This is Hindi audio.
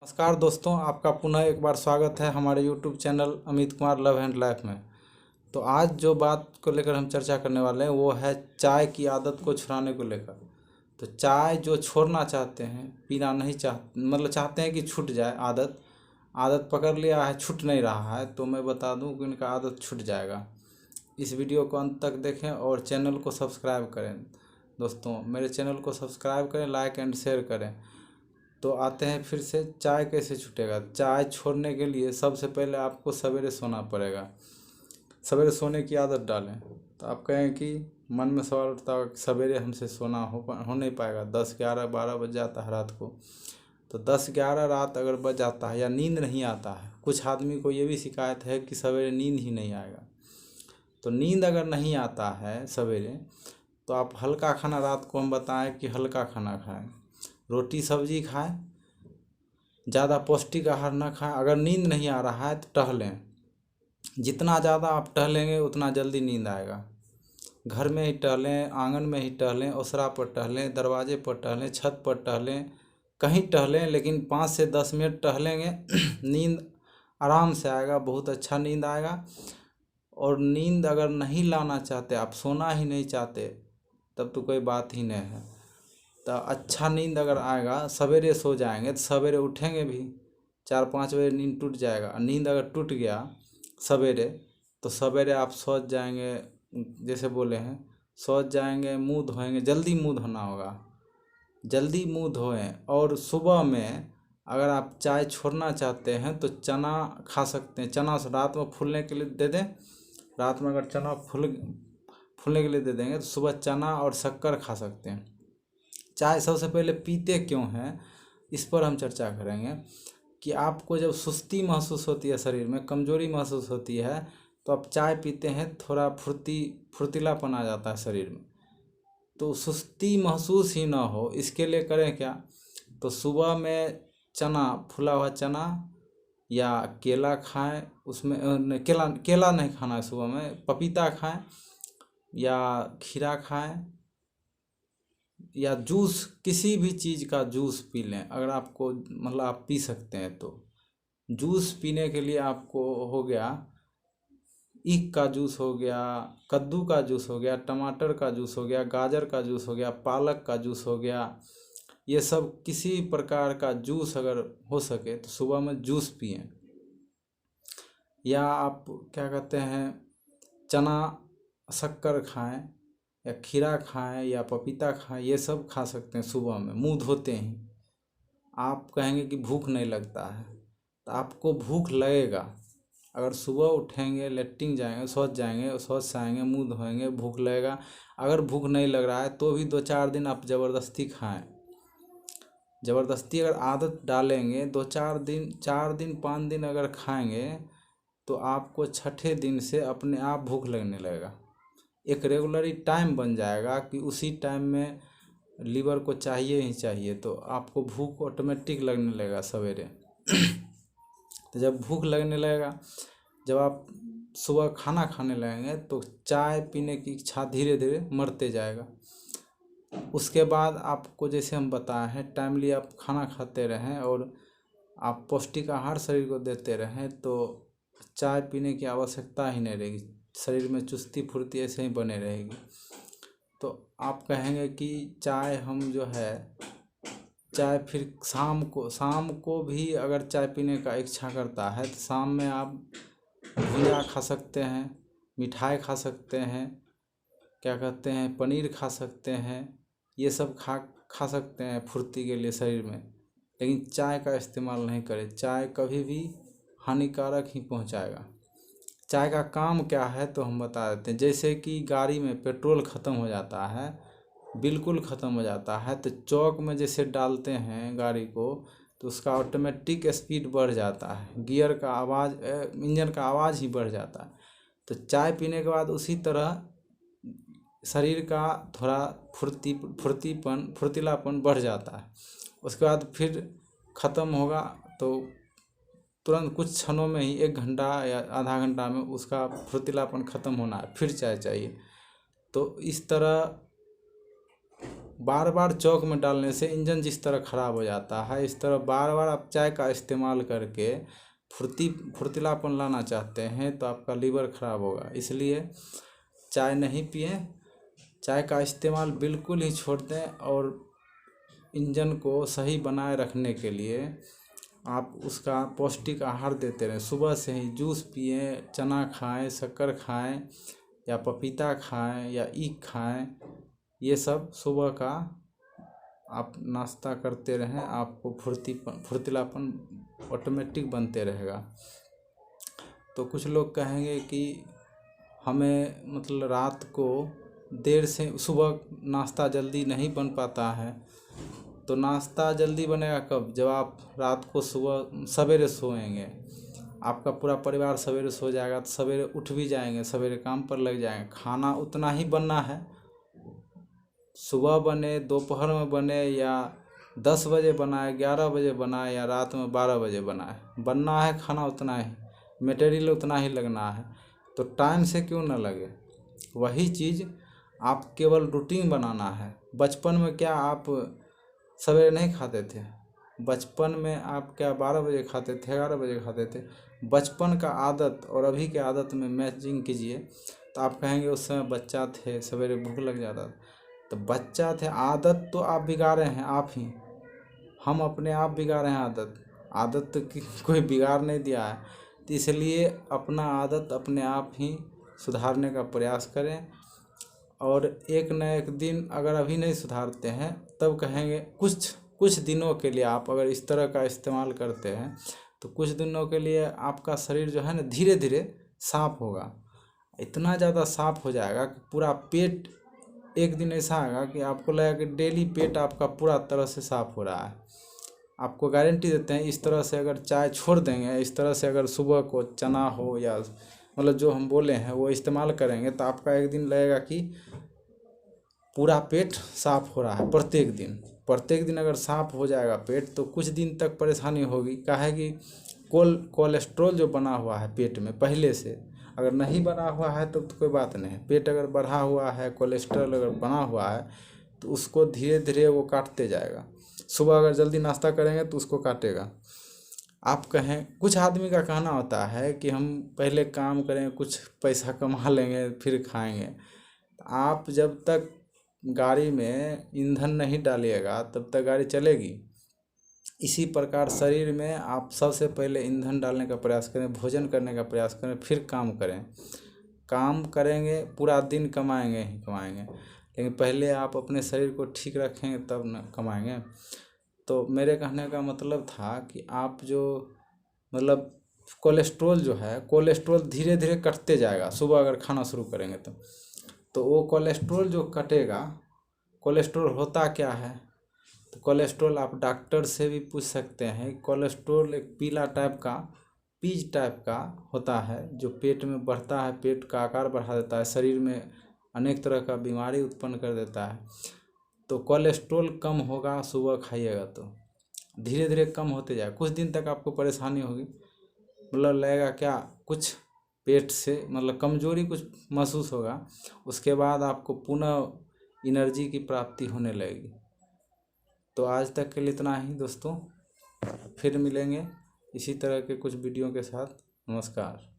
नमस्कार दोस्तों, आपका पुनः एक बार स्वागत है हमारे YouTube channel Amit Kumar love and life में। तो आज जो बात को लेकर हम चर्चा करने वाले हैं वो है चाय की आदत को छुड़ाने को लेकर। तो चाय जो छोड़ना चाहते हैं, पीना नहीं मतलब चाहते हैं कि छूट जाए आदत पकड़ लिया है, छूट नहीं रहा है, तो मैं बता दूं कि इनका आदत छूट जाएगा। इस वीडियो को अंत तक देखें और चैनल को सब्सक्राइब करें। दोस्तों, मेरे चैनल को सब्सक्राइब करें, लाइक एंड शेयर करें। तो आते हैं फिर से, चाय कैसे छूटेगा। चाय छोड़ने के लिए सबसे पहले आपको सवेरे सोना पड़ेगा। सवेरे सोने की आदत डालें। तो आप कहें कि मन में सवाल उठता होगा कि सवेरे हमसे सोना हो नहीं पाएगा, 10 11 12 बज जाता है रात को। तो 10 11 रात अगर बज जाता है या नींद नहीं आता है, कुछ आदमी को ये भी शिकायत है कि सवेरे नींद ही नहीं आएगा। तो नींद अगर नहीं आता है सवेरे, तो आप हल्का खाना, रात को हम बताएं कि हल्का खाना खाएं, रोटी सब्जी खाएं, ज़्यादा पौष्टिक आहार ना खाएं। अगर नींद नहीं आ रहा है तो टहलें। जितना ज़्यादा आप टहलेंगे उतना जल्दी नींद आएगा। घर में ही टहलें, आंगन में ही टहलें, ओसरा पर टहलें, दरवाजे पर टहलें, छत पर टहलें, कहीं टहलें, लेकिन 5 से 10 मिनट टहलेंगे नींद आराम से आएगा, बहुत अच्छा नींद आएगा। और नींद अगर नहीं लाना चाहते, आप सोना ही नहीं चाहते, तब तो कोई बात ही नहीं है। तो अच्छा नींद अगर आएगा, सवेरे सो जाएंगे तो सवेरे उठेंगे भी, 4 5 बजे नींद टूट जाएगा। नींद अगर टूट गया सवेरे, तो सवेरे आप सोच जाएंगे, जैसे बोले हैं, सोच जाएंगे, मुंह धोएंगे, जल्दी मुंह धोना होगा, जल्दी मुंह धोएं। और सुबह में अगर आप चाय छोड़ना चाहते हैं तो चना खा सकते हैं। चना रात में फूलने के लिए दे दें। रात में अगर चना फूलने के लिए दे देंगे तो सुबह चना और शक्कर खा सकते हैं। चाय सबसे पहले पीते क्यों हैं, इस पर हम चर्चा करेंगे। कि आपको जब सुस्ती महसूस होती है, शरीर में कमजोरी महसूस होती है, तो आप चाय पीते हैं, थोड़ा फुर्तीलापन आ जाता है शरीर में। तो सुस्ती महसूस ही ना हो, इसके लिए करें क्या, तो सुबह में चना, फूला हुआ चना या केला खाएं। उसमें केला नहीं खाना है सुबह में, पपीता खाएं या खीरा खाएं, या जूस, किसी भी चीज़ का जूस पी लें। अगर आपको मतलब आप पी सकते हैं तो जूस पीने के लिए आपको हो गया, ईख का जूस हो गया, कद्दू का जूस हो गया, टमाटर का जूस हो गया, गाजर का जूस हो गया, पालक का जूस हो गया। ये सब किसी प्रकार का जूस अगर हो सके तो सुबह में जूस पिएं। या आप क्या कहते हैं, चना शक्कर खाएं या खीरा खाएं या पपीता खाएं, ये सब खा सकते हैं सुबह में मुंह धोते ही। आप कहेंगे कि भूख नहीं लगता है, तो आपको भूख लगेगा। अगर सुबह उठेंगे, लेटरिन जाएंगे, शौच से आएंगे, मुंह धोएंगे, भूख लगेगा। अगर भूख नहीं लग रहा है तो भी 2 4 दिन आप ज़बरदस्ती खाएं। ज़बरदस्ती अगर आदत डालेंगे, 2 4 दिन, 4 दिन 5 दिन अगर खाएंगे, तो आपको छठे दिन से अपने आप भूख लगने लगेगा। एक रेगुलरी टाइम बन जाएगा कि उसी टाइम में लीवर को चाहिए ही चाहिए, तो आपको भूख ऑटोमेटिक लगने लगेगा सवेरे। तो जब भूख लगने लगेगा, जब आप सुबह खाना खाने लगेंगे, तो चाय पीने की इच्छा धीरे धीरे मरते जाएगा। उसके बाद आपको, जैसे हम बताए हैं, टाइमली आप खाना खाते रहें और आप पौष्टिक आहार शरीर को देते रहें, तो चाय पीने की आवश्यकता ही नहीं रहेगी। शरीर में चुस्ती फुर्ती ऐसे ही बने रहेगी। तो आप कहेंगे कि चाय हम जो है, चाय फिर शाम को भी अगर चाय पीने का इच्छा करता है, तो शाम में आप भुजिया खा सकते हैं, मिठाई खा सकते हैं, क्या कहते हैं, पनीर खा सकते हैं। ये सब खा सकते हैं फुर्ती के लिए शरीर में। लेकिन चाय का इस्तेमाल नहीं करें। चाय कभी भी हानिकारक ही पहुंचाएगा। चाय का काम क्या है तो हम बता देते हैं। जैसे कि गाड़ी में पेट्रोल ख़त्म हो जाता है, बिल्कुल ख़त्म हो जाता है, तो चौक में जैसे डालते हैं गाड़ी को, तो उसका ऑटोमेटिक स्पीड बढ़ जाता है, गियर का आवाज़, इंजन का आवाज़ ही बढ़ जाता है। तो चाय पीने के बाद उसी तरह शरीर का थोड़ा फुर्तीलापन बढ़ जाता है। उसके बाद फिर ख़त्म होगा तो तुरंत कुछ क्षणों में ही, 1 घंटा या आधा घंटा में उसका फुर्तीलापन ख़त्म होना है, फिर चाय चाहिए। तो इस तरह बार बार चौक में डालने से इंजन जिस तरह ख़राब हो जाता है, इस तरह बार बार आप चाय का इस्तेमाल करके फुर्तीलापन लाना चाहते हैं तो आपका लीवर ख़राब होगा। इसलिए चाय नहीं पिएं, चाय का इस्तेमाल बिल्कुल ही छोड़ दें। और इंजन को सही बनाए रखने के लिए आप उसका पौष्टिक आहार देते रहें। सुबह से ही जूस पिएं, चना खाएं, शक्कर खाएं, या पपीता खाएं, या ईख खाएं। ये सब सुबह का आप नाश्ता करते रहें, आपको फुर्तीलापन ऑटोमेटिक बनते रहेगा। तो कुछ लोग कहेंगे कि हमें मतलब रात को देर से, सुबह नाश्ता जल्दी नहीं बन पाता है। तो नाश्ता जल्दी बनेगा कब? जब आप रात को सुबह सवेरे सोएंगे। आपका पूरा परिवार सवेरे सो जाएगा तो सवेरे उठ भी जाएंगे, सवेरे काम पर लग जाएंगे। खाना उतना ही बनना है, सुबह बने, दोपहर में बने, या 10 बजे बनाए, 11 बजे बनाए, या रात में 12 बजे बनाए, बनना है खाना उतना ही, मटेरियल उतना ही लगना है। तो टाइम से क्यों ना लगे? वही चीज़ आप केवल रूटीन बनाना है। बचपन में क्या आप सवेरे नहीं खाते थे? बचपन में आप क्या 12 बजे खाते थे, 11 बजे खाते थे? बचपन का आदत और अभी के आदत में मैचिंग कीजिए तो आप कहेंगे उस समय बच्चा थे, सवेरे भूख लग जाता था। तो बच्चा थे, आदत तो आप बिगाड़े हैं आप ही। हम अपने आप बिगाड़े हैं आदत तो कोई बिगाड़ नहीं दिया है। तो इसलिए अपना आदत अपने आप ही सुधारने का प्रयास करें। और एक न एक दिन अगर अभी नहीं सुधारते हैं तब कहेंगे, कुछ दिनों के लिए आप अगर इस तरह का इस्तेमाल करते हैं तो कुछ दिनों के लिए आपका शरीर जो है ना धीरे धीरे साफ होगा। इतना ज़्यादा साफ हो जाएगा कि पूरा पेट, एक दिन ऐसा आएगा कि आपको लगेगा कि डेली पेट आपका पूरा तरह से साफ हो रहा है। आपको गारंटी देते हैं। इस तरह से अगर चाय छोड़ देंगे, इस तरह से अगर सुबह को चना हो या मतलब जो हम बोले हैं वो इस्तेमाल करेंगे तो आपका एक दिन लगेगा कि पूरा पेट साफ हो रहा है। प्रत्येक दिन अगर साफ हो जाएगा पेट तो कुछ दिन तक परेशानी होगी। काहे कि कोलेस्ट्रॉल जो बना हुआ है पेट में पहले से, अगर नहीं बना हुआ है तो कोई बात नहीं। पेट अगर बढ़ा हुआ है, कोलेस्ट्रॉल अगर बना हुआ है तो उसको धीरे धीरे वो काटते जाएगा। सुबह अगर जल्दी नाश्ता करेंगे तो उसको काटेगा। आप कहें, कुछ आदमी का कहना होता है कि हम पहले काम करें, कुछ पैसा कमा लेंगे फिर खाएंगे। आप जब तक गाड़ी में ईंधन नहीं डालिएगा तब तक गाड़ी चलेगी। इसी प्रकार शरीर में आप सबसे पहले ईंधन डालने का प्रयास करें, भोजन करने का प्रयास करें, फिर काम करें। काम करेंगे पूरा दिन कमाएंगे ही कमाएंगे, लेकिन पहले आप अपने शरीर को ठीक रखेंगे तब न कमाएंगे। तो मेरे कहने का मतलब था कि आप जो मतलब कोलेस्ट्रॉल जो है, कोलेस्ट्रॉल धीरे धीरे कटते जाएगा सुबह अगर खाना शुरू करेंगे तो वो कोलेस्ट्रॉल जो कटेगा। कोलेस्ट्रॉल होता क्या है? तो कोलेस्ट्रॉल आप डॉक्टर से भी पूछ सकते हैं। कोलेस्ट्रॉल एक पीला टाइप का, पीज टाइप का होता है जो पेट में बढ़ता है, पेट का आकार बढ़ा देता है, शरीर में अनेक तरह का बीमारी उत्पन्न कर देता है। तो कोलेस्ट्रॉल कम होगा सुबह खाइएगा तो धीरे धीरे कम होते जाए। कुछ दिन तक आपको परेशानी होगी, मतलब लगेगा क्या कुछ पेट से मतलब कमजोरी कुछ महसूस होगा। उसके बाद आपको पुनः एनर्जी की प्राप्ति होने लगेगी। तो आज तक के लिए इतना ही दोस्तों, फिर मिलेंगे इसी तरह के कुछ वीडियो के साथ। नमस्कार।